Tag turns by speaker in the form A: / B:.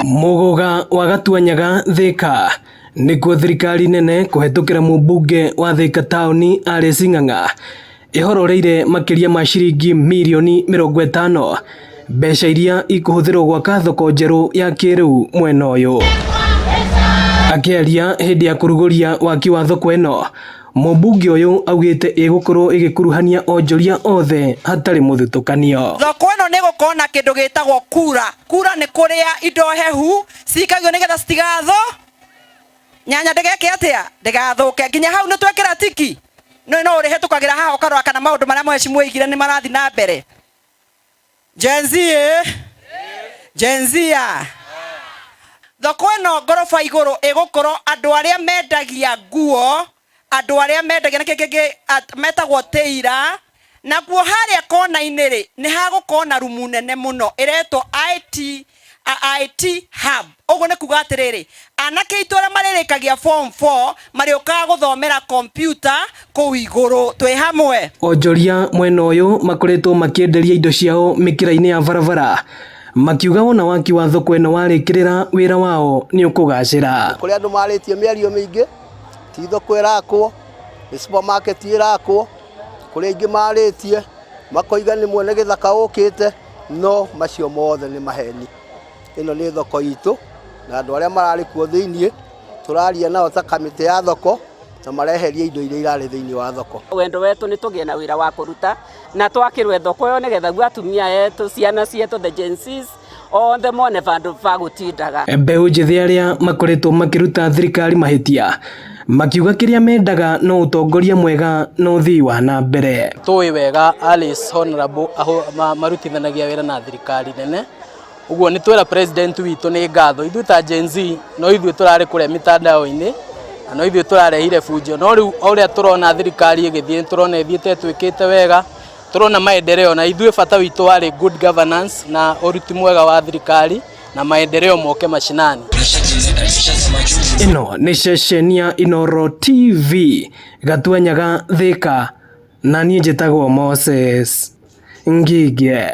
A: Mugoga wa Gatuanyaga Thika nikuo thirikari nene kuhetukira mubunge wa Thika tauni Alice Ng'ang'a ihororeire makiria ma ciringi milioni 50 mbeca iria ikuhuthirwo gwaka thoko njeru ya kiriu mwena uyu. Akiaria hindi ya kuruguria waki wa thoko ino, mubunge uyu augite igukorwo igikuruhania onjoria othe hatari muthutukanio.
B: Thoko ino ni gukorwo na kindu gitagwo kura. Kura ni kuria indo hehu cikagio nigetha citigatho nyanya ndegeke atia ndigathuke nginya hau ni twekira tiki no uri hetukagira haha ukarora kana maundu maria mwecimu igire ni marathi na mbere. Genzia thoko ino ngorofa iguru igukorwo andu aria mendagia nguo, andu aria mendagia na kiki metagwo teira, na guo haria kona-ini ri ni hagukorwo na rumu nene muno iretwo IT hub. Uguo ni kuga atiriri anake itu aria maririkagia form 4 mariokaga guthomera computer kuu iguru twi hamwe.
A: Onjoria mwena uyu makoretwo makienderia indo ciao mikira-ini ya barabara, makiuga wona waki wa thoko ino warikirira wira wao ni ukugacira.
C: Kuri andu maritie miario mingi ti thoko irakwo ni supermarket irakwo, kuri ingi maritie makoiga ni mwene githaka ukite, no macio mothe ni maheni. Ino ni thoko itu na andu aria marari kuo thiini turaria nao ta kamite ya thoko na mareheria indo iria irari thiini wa thoko.
D: Wendo wetu ni tugie na wira wa kuruta na twakirwe thoko yo nigetha gwa atumia yetu ciana cietu the Gen Zs onthe mone vandu va gutindaga.
A: Mbeu njithi aria makoretwo makiruta thirikari mahitia makiuga kiria mendaga no utongoria mwega no thii wa na mbere.
E: Tui wega Alice Honorable marutithanagia wira na thirikari nene, uguo ni twira president witu ni ngatho. Ithu ta Gen Z no ithu turari kuria mitandao-ini, no ithu turarehire funjo, no riu uria turona thirikari igithie turona ithiete twikite wega, turona maendeleo, na ithu bata witu wari good governance na uruti mwega wa thirikari na maendeleo moke mashinani.
A: Ino ni ceceni ya Inooro TV Gatuanyaga Thika, na nie njitagwo Moses Ngige.